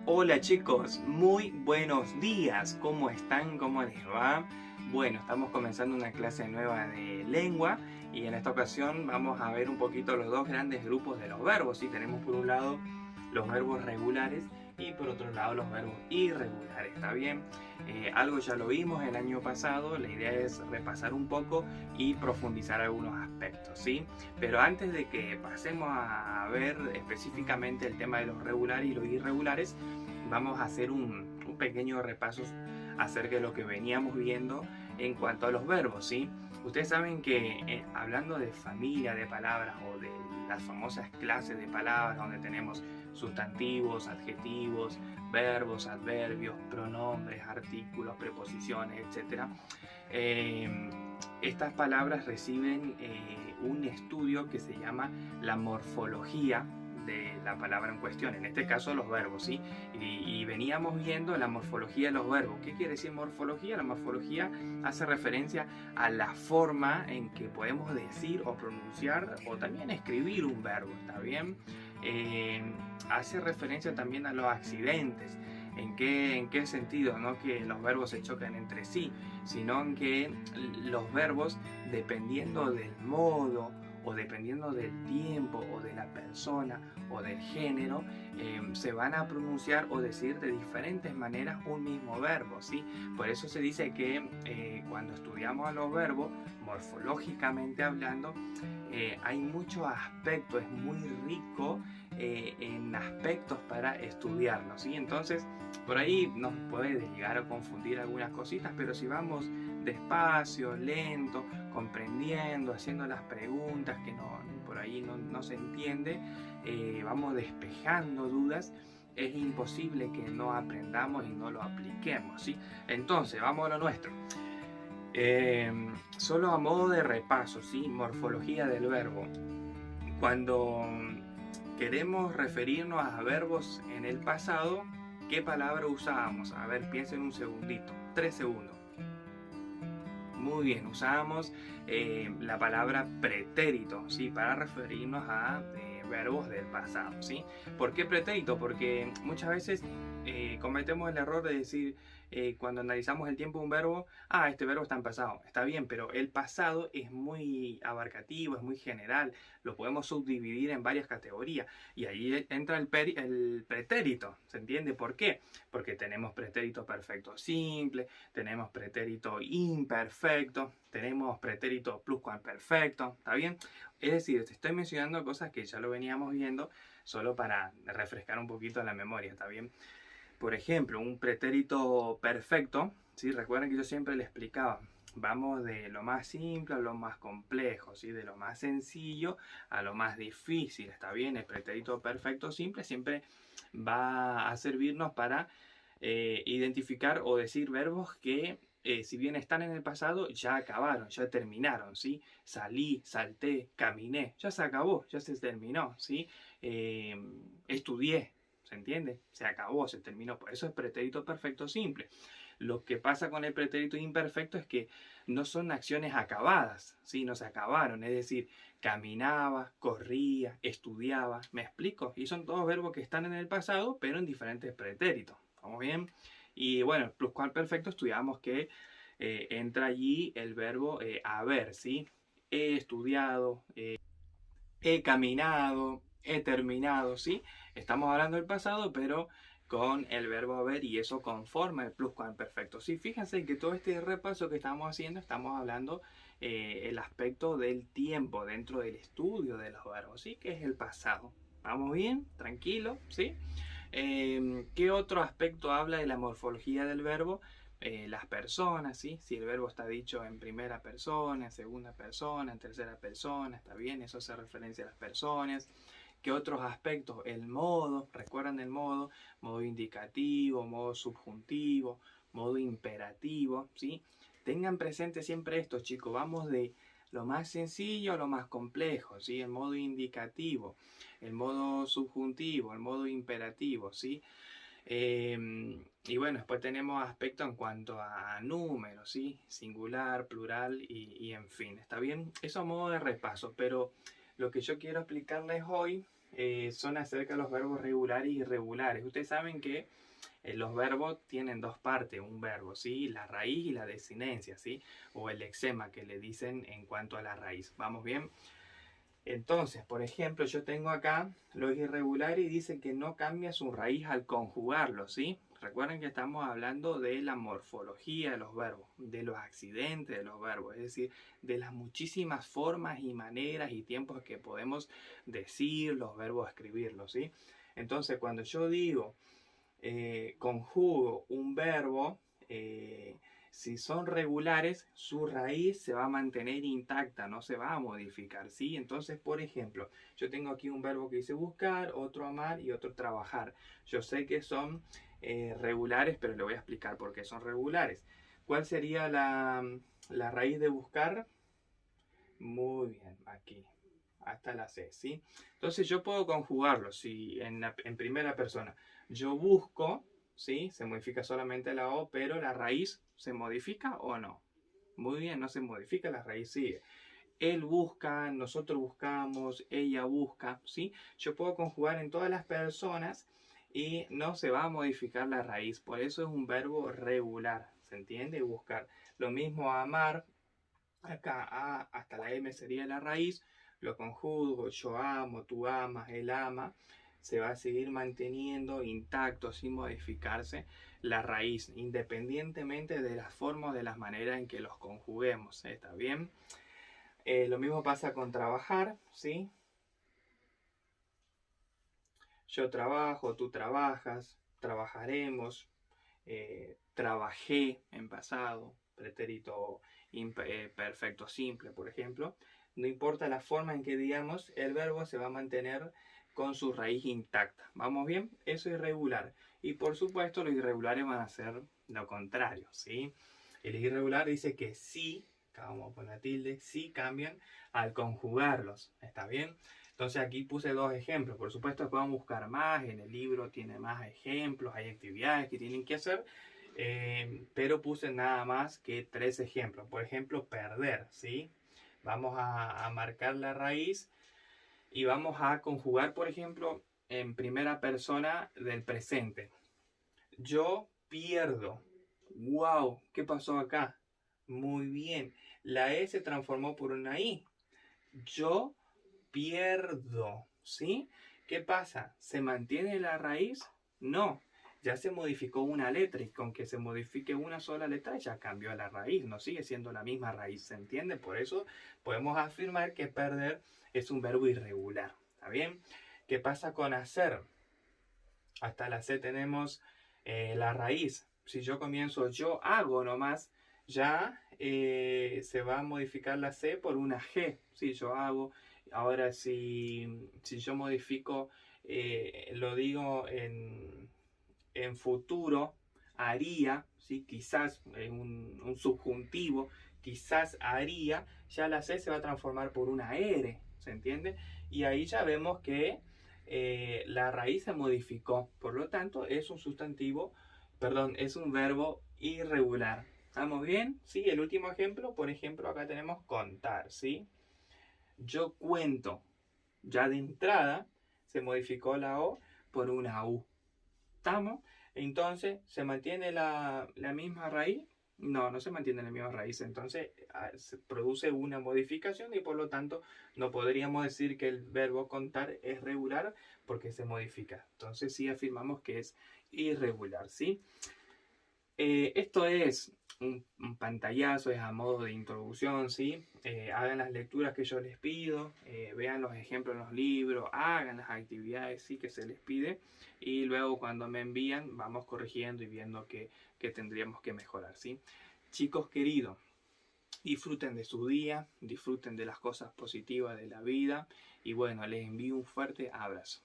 Hola chicos, muy buenos días. ¿Cómo están? ¿Cómo les va? Bueno, estamos comenzando una clase nueva de lengua y en esta ocasión vamos a ver un poquito los dos grandes grupos de los verbos. ¿Sí? Tenemos por un lado los verbos regulares y por otro lado los verbos irregulares. ¿Está bien? Algo ya lo vimos el año pasado, la idea es repasar un poco y profundizar algunos aspectos, ¿sí? Pero antes de que pasemos a ver específicamente el tema de los regulares y los irregulares, vamos a hacer un pequeño repaso acerca de lo que veníamos viendo en cuanto a los verbos, ¿sí? Ustedes saben que hablando de familia de palabras o de las famosas clases de palabras donde tenemos sustantivos, adjetivos, verbos, adverbios, pronombres, artículos, preposiciones, etc. Eh, Estas palabras reciben un estudio que se llama la morfología de la palabra en cuestión, en este caso los verbos, ¿sí? Y veníamos viendo la morfología de los verbos. ¿Qué quiere decir morfología? La morfología hace referencia a la forma en que podemos decir o pronunciar o también escribir un verbo, ¿está bien? Eh, Hace referencia también a los accidentes. ¿En qué sentido? No que los verbos se chocan entre sí, sino en que los verbos, dependiendo del modo o dependiendo del tiempo o de la persona o del género, se van a pronunciar o decir de diferentes maneras un mismo verbo, ¿sí? Por eso se dice que cuando estudiamos a los verbos, morfológicamente hablando, hay muchos aspectos, es muy rico en aspectos para estudiarlo, ¿sí? Entonces, por ahí nos puede llegar a confundir algunas cositas, pero si vamos despacio, lento, comprendiendo, haciendo las preguntas que por ahí no se entiende, vamos despejando dudas, es imposible que no aprendamos y no lo apliquemos, ¿sí? Entonces, vamos a lo nuestro. Solo a modo de repaso, ¿sí? Morfología del verbo. Cuando queremos referirnos a verbos en el pasado, ¿qué palabra usábamos? A ver, piensen un segundito, 3 segundos. Muy bien, usábamos la palabra pretérito, ¿sí? Para referirnos a verbos del pasado, ¿sí? ¿Por qué pretérito? Porque muchas veces cometemos el error de decir, cuando analizamos el tiempo de un verbo, este verbo está en pasado, está bien, pero el pasado es muy abarcativo, es muy general, lo podemos subdividir en varias categorías y ahí entra el pretérito, ¿se entiende? ¿Por qué? Porque tenemos pretérito perfecto simple, tenemos pretérito imperfecto, tenemos pretérito pluscuamperfecto, ¿está bien? Es decir, te estoy mencionando cosas que ya lo veníamos viendo solo para refrescar un poquito la memoria, ¿está bien? Por ejemplo, un pretérito perfecto, ¿sí? Recuerden que yo siempre le explicaba, vamos de lo más simple a lo más complejo, ¿sí? De lo más sencillo a lo más difícil, ¿está bien? El pretérito perfecto simple siempre va a servirnos para identificar o decir verbos que si bien están en el pasado, ya acabaron, ya terminaron, ¿sí? Salí, salté, caminé, ya se acabó, ya se terminó, ¿sí? Eh, Estudié, ¿se entiende? Se acabó, se terminó. Por eso es pretérito perfecto simple. Lo que pasa con el pretérito imperfecto es que no son acciones acabadas, ¿sí? No se acabaron, es decir, caminaba, corría, estudiaba, ¿me explico? Y son todos verbos que están en el pasado, pero en diferentes pretéritos. ¿Vamos bien? Y bueno, el pluscuamperfecto estudiamos que entra allí el verbo haber, ¿sí? He estudiado, he caminado, he terminado, ¿sí? Estamos hablando del pasado, pero con el verbo haber y eso conforma el pluscuamperfecto. Sí, fíjense que todo este repaso que estamos haciendo, estamos hablando el aspecto del tiempo dentro del estudio de los verbos, ¿sí? Que es el pasado. ¿Vamos bien? ¿Tranquilo? ¿Sí? ¿Qué otro aspecto habla de la morfología del verbo? Las personas, ¿sí? Si el verbo está dicho en primera persona, en segunda persona, en tercera persona, está bien, eso hace referencia a las personas. ¿Qué otros aspectos? El modo, ¿recuerdan el modo? Modo indicativo, modo subjuntivo, modo imperativo, ¿sí? Tengan presente siempre esto, chicos, vamos de lo más sencillo a lo más complejo, ¿sí? El modo indicativo, el modo subjuntivo, el modo imperativo, ¿sí? Y bueno, después tenemos aspectos en cuanto a números, ¿sí? Singular, plural y en fin, ¿está bien? Eso a modo de repaso, pero lo que yo quiero explicarles hoy son acerca de los verbos regulares y irregulares. Ustedes saben que los verbos tienen dos partes, un verbo, ¿sí? La raíz y la desinencia, ¿sí? O el lexema que le dicen en cuanto a la raíz. ¿Vamos bien? Entonces, por ejemplo, yo tengo acá los irregulares y dice que no cambia su raíz al conjugarlo, ¿sí? Recuerden que estamos hablando de la morfología de los verbos, de los accidentes de los verbos, es decir, de las muchísimas formas y maneras y tiempos que podemos decir los verbos, escribirlos, ¿sí? Entonces, cuando yo digo conjugo un verbo, si son regulares, su raíz se va a mantener intacta, no se va a modificar, ¿sí? Entonces, por ejemplo, yo tengo aquí un verbo que dice buscar, otro amar y otro trabajar. Yo sé que son regulares, pero le voy a explicar por qué son regulares. ¿Cuál sería la raíz de buscar? Muy bien, aquí, hasta la C, ¿sí? Entonces yo puedo conjugarlo, si en primera persona yo busco, ¿sí? Se modifica solamente la O, pero la raíz se modifica o no. Muy bien, no se modifica, la raíz sigue. Él busca, nosotros buscamos, ella busca, ¿sí? Yo puedo conjugar en todas las personas y no se va a modificar la raíz. Por eso es un verbo regular, ¿se entiende? Buscar. Lo mismo amar, acá A hasta la M sería la raíz, lo conjugo, yo amo, tú amas, él ama, se va a seguir manteniendo intacto sin modificarse la raíz, independientemente de las formas, de las maneras en que los conjuguemos, ¿está bien? Lo mismo pasa con trabajar, ¿sí? Yo trabajo, tú trabajas, trabajaremos, trabajé en pasado, pretérito perfecto simple, por ejemplo. No importa la forma en que digamos, el verbo se va a mantener con su raíz intacta. ¿Vamos bien? Eso es irregular. Y por supuesto los irregulares van a ser lo contrario, ¿sí? El irregular dice que sí, acá vamos a poner tilde, sí cambian al conjugarlos. ¿Está bien? Entonces aquí puse dos ejemplos. Por supuesto podemos buscar más. En el libro tiene más ejemplos. Hay actividades que tienen que hacer. Pero puse nada más que 3 ejemplos. Por ejemplo, perder, ¿sí? Vamos a marcar la raíz y vamos a conjugar, por ejemplo, en primera persona del presente. Yo pierdo. ¡Wow! ¿Qué pasó acá? Muy bien. La E se transformó por una I. Yo pierdo, ¿sí? ¿Qué pasa? ¿Se mantiene la raíz? No, ya se modificó una letra y con que se modifique una sola letra ya cambió la raíz, no sigue siendo la misma raíz, ¿se entiende? Por eso podemos afirmar que perder es un verbo irregular, ¿está bien? ¿Qué pasa con hacer? Hasta la C tenemos la raíz. Si yo comienzo yo hago nomás, ya se va a modificar la C por una G. Si yo hago, ahora si yo modifico, lo digo en futuro, haría, ¿sí? Quizás un subjuntivo, quizás haría, ya la C se va a transformar por una R, ¿se entiende? Y ahí ya vemos que la raíz se modificó, por lo tanto es un sustantivo, perdón, es un verbo irregular. ¿Estamos bien? Sí, el último ejemplo, por ejemplo, acá tenemos contar, ¿sí? Yo cuento, ya de entrada se modificó la O por una U. ¿Estamos? Entonces, ¿se mantiene la misma raíz? No, no se mantiene la misma raíz. Entonces, se produce una modificación y por lo tanto no podríamos decir que el verbo contar es regular porque se modifica. Entonces, sí afirmamos que es irregular, ¿sí? Esto es un pantallazo, es a modo de introducción, ¿sí? Hagan las lecturas que yo les pido, vean los ejemplos en los libros, hagan las actividades, ¿sí? Que se les pide y luego cuando me envían vamos corrigiendo y viendo qué tendríamos que mejorar, ¿sí? Chicos queridos, disfruten de su día, disfruten de las cosas positivas de la vida y bueno, les envío un fuerte abrazo.